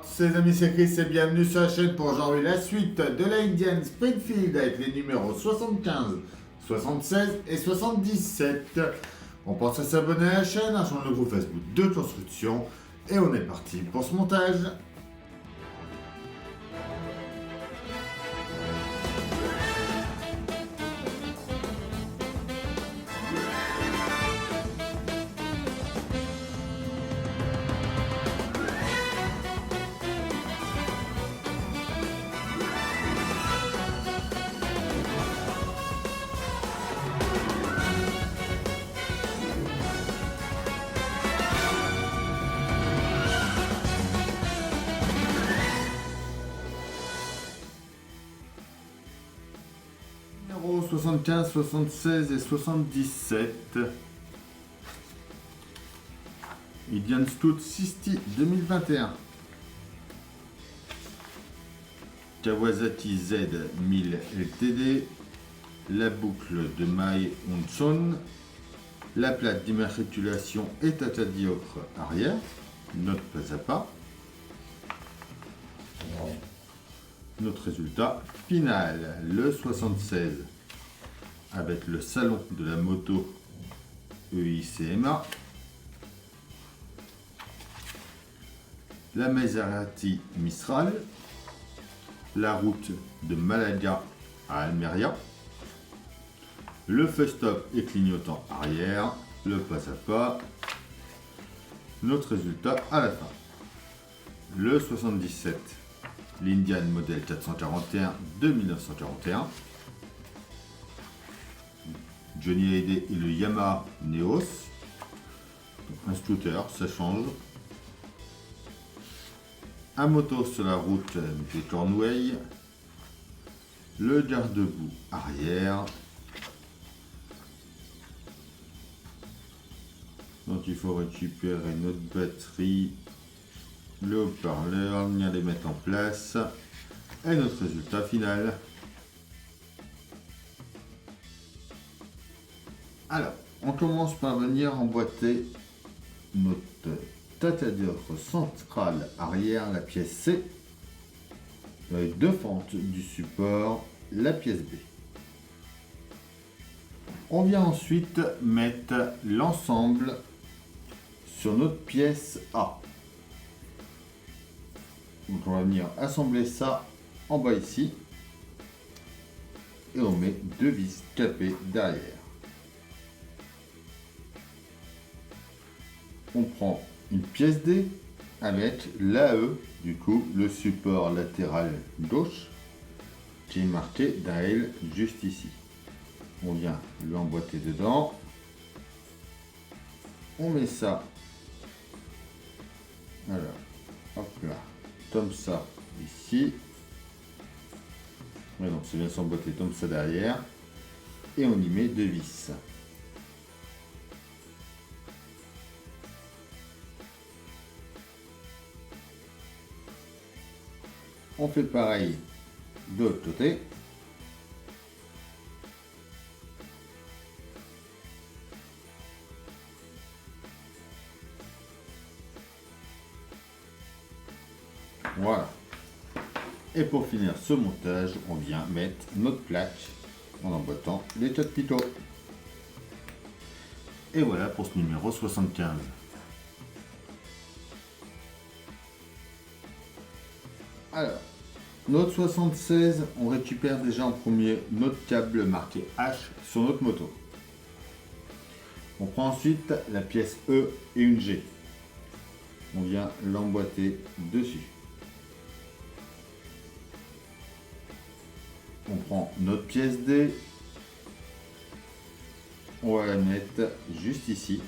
Ses amis, c'est Chris et bienvenue sur la chaîne pour aujourd'hui la suite de la Indian Springfield avec les numéros 75, 76 et 77. On pense à s'abonner à la chaîne, à le groupe Facebook de construction et on est parti pour ce montage. Numéros 75, 76 et 77. Indian Scout 60 2021. Kawasaki Z1000 LTD. La boucle de Mai Onson. La plaque d'immatriculation est à dioptre arrière. Note pas à pas. Notre résultat final, le 76, avec le salon de la moto EICMA, la Maserati Mistral, la route de Malaga à Almeria, le feu stop et clignotant arrière, le pas à pas, notre résultat à la fin. Le 77, l'Indian modèle 441 de 1941, Johnny Hallyday et le Yamaha Neos, un scooter, ça change, un moto sur la route des Cornouailles, le garde-boue arrière, donc il faut récupérer notre batterie, le haut-parleur, bien les mettre en place et notre résultat final. Alors, on commence par venir emboîter notre tatadiotre centrale arrière, la pièce C, avec deux fentes du support, la pièce B. On vient ensuite mettre l'ensemble sur notre pièce A. Donc on va venir assembler ça en bas ici et on met deux vis capées derrière. On prend une pièce D avec l'AE, du coup le support latéral gauche qui est marqué derrière juste ici. On vient l'emboîter dedans. On met ça. Alors, hop là. Comme ça ici, ouais, donc c'est bien s'emboîter comme ça derrière et on y met deux vis. On fait pareil de l'autre côté. Voilà. Et pour finir ce montage, on vient mettre notre plaque en emboîtant les quatre picots. Et voilà pour ce numéro 75. Alors, notre 76, on récupère déjà en premier notre câble marqué H sur notre moto. On prend ensuite la pièce E et une G. On vient l'emboîter dessus. On prend notre pièce D, on va la mettre juste ici.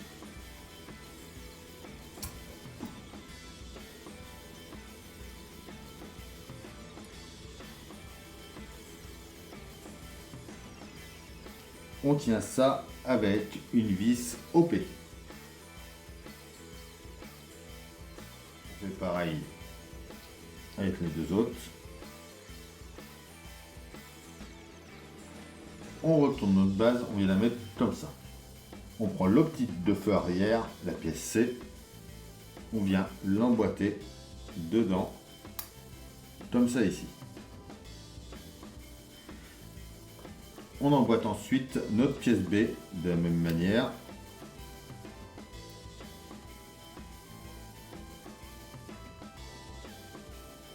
On tient ça avec une vis OP. On fait pareil avec les deux autres. On retourne notre base, on vient la mettre comme ça. On prend l'optique de feu arrière, la pièce C, on vient l'emboîter dedans comme ça ici. On emboîte ensuite notre pièce B de la même manière.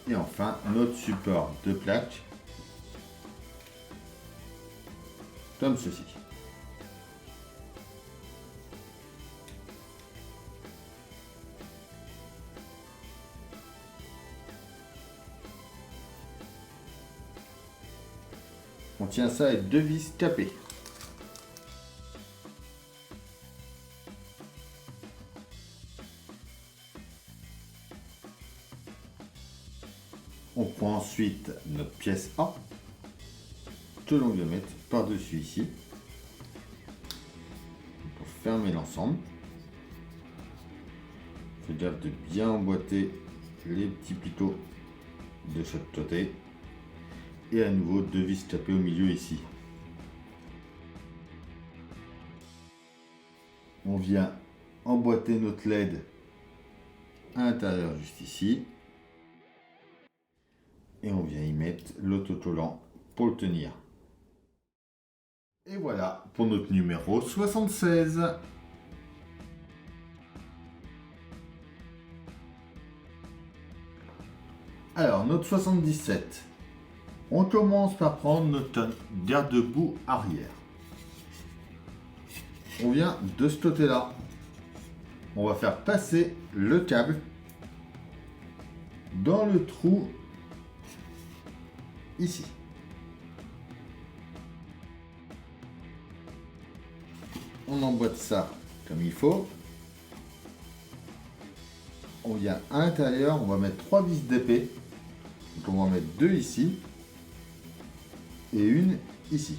Et enfin notre support de plaque, comme ceci. On tient ça avec 2 vis capées. On prend ensuite notre pièce A, que l'on vient mettre par-dessus ici, pour fermer l'ensemble. Faites gaffe de bien emboîter les petits picots de chaque côté. Et à nouveau 2 vis capées au milieu ici. On vient emboîter notre LED à l'intérieur juste ici. Et on vient y mettre l'autocollant pour le tenir. Et voilà pour notre numéro 76. Alors, notre 77. On commence par prendre notre garde-boue arrière. On vient de ce côté-là. On va faire passer le câble dans le trou ici. On emboîte ça comme il faut. On vient à l'intérieur, on va mettre 3 vis d'épée. Donc on va en mettre 2 ici et une ici.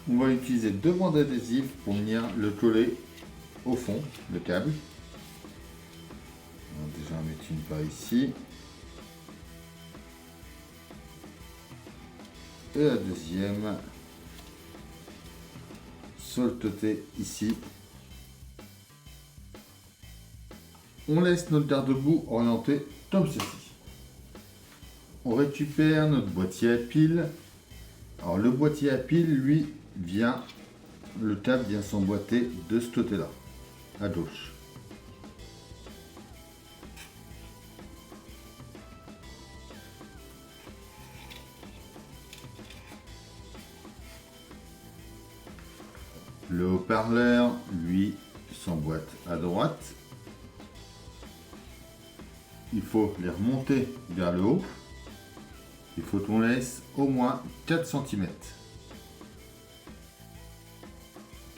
On va utiliser 2 bandes adhésives pour venir le coller au fond, le câble. On va déjà en mettre une par ici. Et la deuxième sur le côté ici. On laisse notre garde-boue orienté comme ceci. On récupère notre boîtier à piles. Alors le boîtier à piles, lui, le câble vient s'emboîter de ce côté-là, à gauche. Le haut-parleur, lui, s'emboîte à droite. Il faut les remonter vers le haut. Il faut qu'on laisse au moins 4 cm.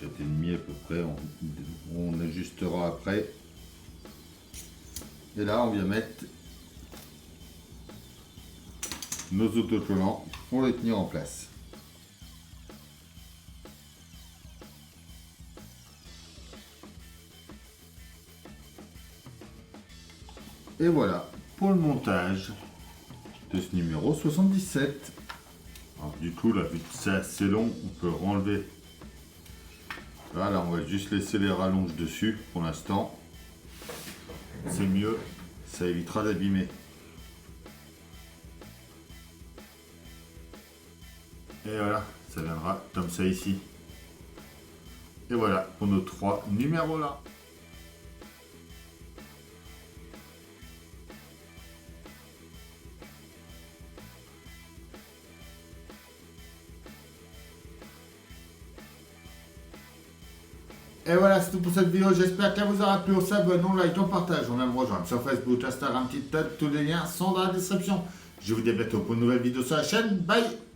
4,5 à peu près, on ajustera après. Et là, on vient mettre nos autocollants pour les tenir en place. Et voilà pour le montage de ce numéro 77. Alors, du coup, là, vu que c'est assez long, on peut enlever. Voilà, on va juste laisser les rallonges dessus pour l'instant. C'est mieux, ça évitera d'abîmer. Et voilà, ça viendra comme ça ici. Et voilà pour nos 3 numéros là. Et voilà, c'est tout pour cette vidéo. J'espère qu'elle vous aura plu. On s'abonne, on like, on partage. On va me rejoindre sur Facebook, Instagram, TikTok. Tous les liens sont dans la description. Je vous dis à bientôt pour une nouvelle vidéo sur la chaîne. Bye!